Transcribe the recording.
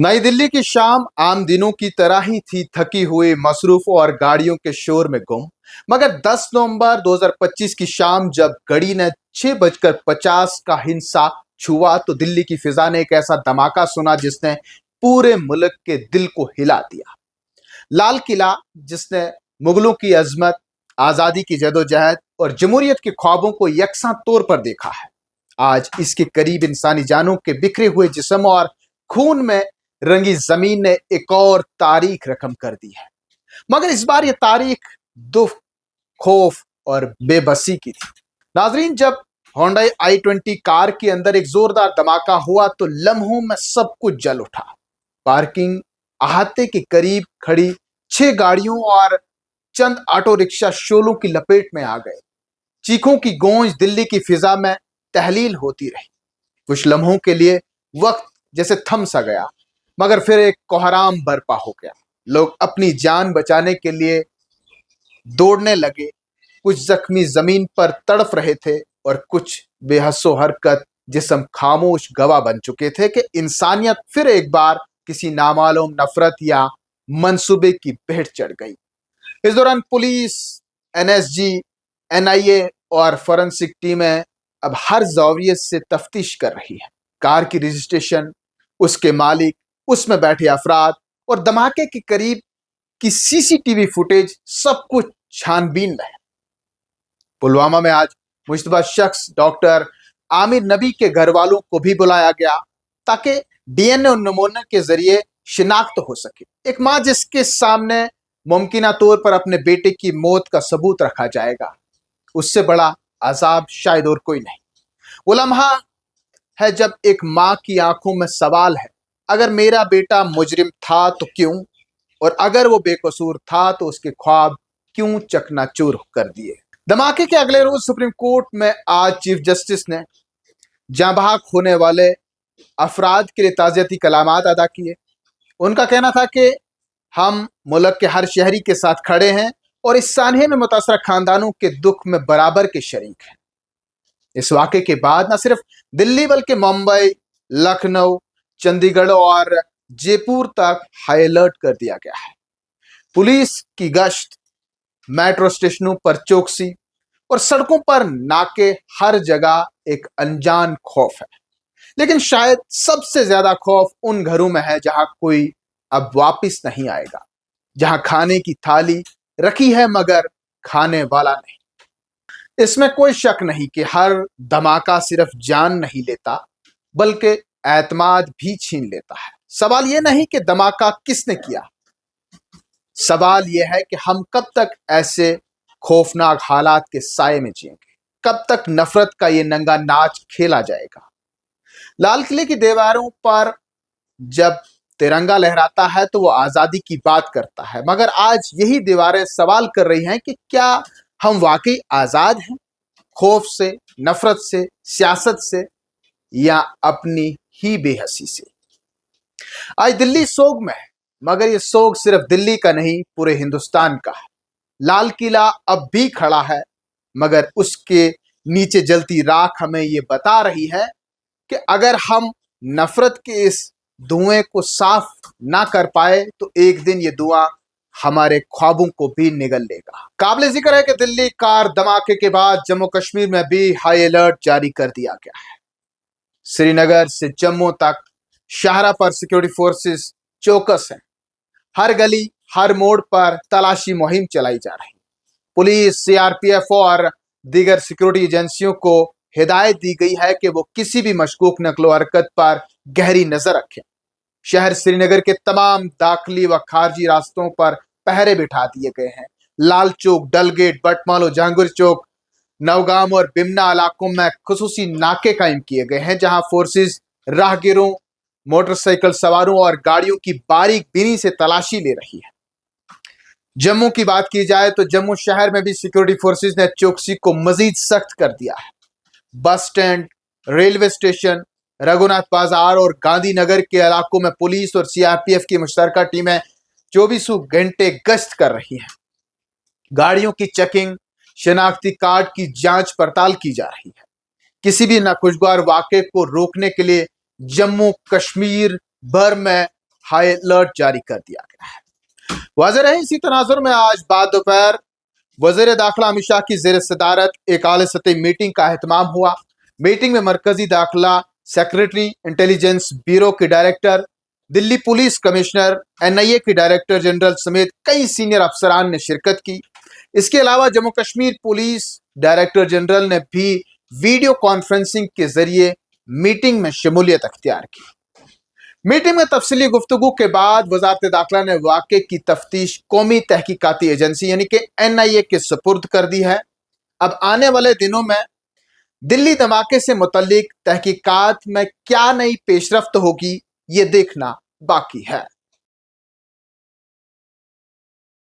नई दिल्ली की शाम आम दिनों की तरह ही थी, थकी हुई, मसरूफ और गाड़ियों के शोर में गुम। मगर 10 नवंबर 2025 की शाम जब घड़ी ने 6:50 का हिंसा छुआ तो दिल्ली की फिजा ने एक ऐसा धमाका सुना जिसने पूरे मुल्क के दिल को हिला दिया। लाल किला, जिसने मुगलों की अजमत, आजादी की जदोजहद और जमहूरियत के ख्वाबों को यकसा तौर पर देखा है, आज इसके करीब इंसानी जानों के बिखरे हुए जिस्म और खून में रंगी जमीन ने एक और तारीख रकम कर दी है। मगर इस बार यह तारीख दुख, खौफ और बेबसी की थी। नाजरीन, जब होंडा i20 कार के अंदर एक जोरदार धमाका हुआ तो लम्हों में सब कुछ जल उठा। पार्किंग अहाते के करीब खड़ी 6 गाड़ियों और चंद ऑटो रिक्शा शोलों की लपेट में आ गए। चीखों की गूंज दिल्ली की फिजा में तहलील होती रही। कुछ लम्हों के लिए वक्त जैसे थम सा गया, मगर फिर एक कोहराम बरपा हो गया। लोग अपनी जान बचाने के लिए दौड़ने लगे। कुछ जख्मी जमीन पर तड़फ रहे थे और कुछ बेहसो हरकत जिस्म खामोश गवाह बन चुके थे कि इंसानियत फिर एक बार किसी नामालूम नफरत या मंसूबे की भेंट चढ़ गई। इस दौरान पुलिस, एनएसजी, एनआईए और फॉरेंसिक टीमें अब हर जाविये से तफ्तीश कर रही है। कार की रजिस्ट्रेशन, उसके मालिक, उसमें बैठे अफराद और धमाके के करीब की सीसीटीवी फुटेज, सब कुछ छानबीन में है। पुलवामा में आज मुश्तबा शख्स डॉक्टर आमिर नबी के घर वालों को भी बुलाया गया ताकि डीएनए नमूने के जरिए शिनाख्त हो सके। एक मां जिसके सामने मुमकिना तौर पर अपने बेटे की मौत का सबूत रखा जाएगा, उससे बड़ा अजाब शायद और कोई नहीं। वो लम्हा है जब एक मां की आंखों में सवाल है, अगर मेरा बेटा मुजरिम था तो क्यों, और अगर वो बेकसूर था तो उसके ख्वाब क्यों चकनाचूर कर दिए। धमाके के अगले रोज सुप्रीम कोर्ट में आज चीफ जस्टिस ने जाँ बहक होने वाले अफराद के लिए ताज़ियती कलामात अदा किए। उनका कहना था कि हम मुल्क के हर शहरी के साथ खड़े हैं और इस सानहे में मुतासरा खानदानों के दुख में बराबर के शरीक हैं। इस वाक़े के बाद न सिर्फ दिल्ली बल्कि मुंबई, लखनऊ, चंडीगढ़ और जयपुर तक हाई अलर्ट कर दिया गया है। पुलिस की गश्त, मेट्रो स्टेशनों पर चौकसी और सड़कों पर नाके, हर जगह एक अनजान खौफ है। लेकिन शायद सबसे ज्यादा खौफ उन घरों में है जहां कोई अब वापस नहीं आएगा, जहां खाने की थाली रखी है मगर खाने वाला नहीं। इसमें कोई शक नहीं कि हर धमाका सिर्फ जान नहीं लेता बल्कि एतमाद भी छीन लेता है। सवाल यह नहीं कि धमाका किसने किया, सवाल यह है कि हम कब तक ऐसे खौफनाक हालात के साए में जिएंगे, कब तक नफरत का ये नंगा नाच खेला जाएगा। लाल किले की दीवारों पर जब तिरंगा लहराता है तो वो आजादी की बात करता है, मगर आज यही दीवारें सवाल कर रही हैं कि क्या हम वाकई आजाद हैं, खौफ से, नफरत से, सियासत से, या अपनी ही बेहसी से। आज दिल्ली सोग में है, मगर ये सोग सिर्फ दिल्ली का नहीं, पूरे हिंदुस्तान का है। लाल किला अब भी खड़ा है, मगर उसके नीचे जलती राख हमें ये बता रही है कि अगर हम नफरत के इस धुएं को साफ ना कर पाए तो एक दिन ये धुआं हमारे ख्वाबों को भी निगल लेगा। काबिल जिक्र है कि दिल्ली कार धमाके के बाद जम्मू कश्मीर में भी हाई अलर्ट जारी कर दिया गया है। श्रीनगर से जम्मू तक शाहरा पर सिक्योरिटी फोर्सेस चौकस हैं। हर गली, हर मोड़ पर तलाशी मुहिम चलाई जा रही। पुलिस, सीआरपीएफ और दीगर सिक्योरिटी एजेंसियों को हिदायत दी गई है कि वो किसी भी मशकूक नकलो हरकत पर गहरी नजर रखें। शहर श्रीनगर के तमाम दाखिली व खारजी रास्तों पर पहरे बिठा दिए गए हैं। लाल चौक, डलगेट, बटमालो, जहांगीर चौक, नवगाम और बिमना इलाकों में खुसूसी नाके कायम किए गए हैं, जहां फोर्सेस राहगीरों, मोटरसाइकिल सवारों और गाड़ियों की बारीक बीनी से तलाशी ले रही है। जम्मू की बात की जाए तो जम्मू शहर में भी सिक्योरिटी फोर्सेस ने चौकसी को मजीद सख्त कर दिया है। Bus stand, railway station, Raghunath बाजार और गांधीनगर के इलाकों में पुलिस और सीआरपीएफ की मुश्तरका टीमें 24 घंटे गश्त कर रही हैं। गाड़ियों की चेकिंग, शनाख्ती कार्ड की जांच पड़ताल की जा रही है। किसी भी नाखुशगवार वाक़े को रोकने के लिए जम्मू कश्मीर भर में हाई अलर्ट जारी कर दिया गया है। वाज़ेह रहे, इसी तनाजुर में आज बाद दोपहर वज़ीर दाखिला अमित शाह की ज़ेर सदारत एक आला सतही मीटिंग का एहतमाम हुआ। मीटिंग में मरकजी दाखिला सेक्रेटरी, इंटेलिजेंस ब्यूरो के director, Delhi police commissioner, NIA के डायरेक्टर जनरल समेत कई सीनियर अफसरान ने शिरकत की। इसके अलावा Jammu Kashmir police director general ने भी वीडियो कॉन्फ्रेंसिंग के जरिए मीटिंग में शमूलियत अख्तियार की। मीटिंग में तफसीली गुफ्तगू के बाद वजारत दाखिला ने वाक़े की तफ्तीश कौमी तहकीकाती एजेंसी यानी कि NIA के सुपुर्द कर दी है। अब आने वाले दिनों में दिल्ली धमाके से मुतल्लिक तहकीकात में क्या नई पेशरफ्त होगी, ये देखना बाकी है।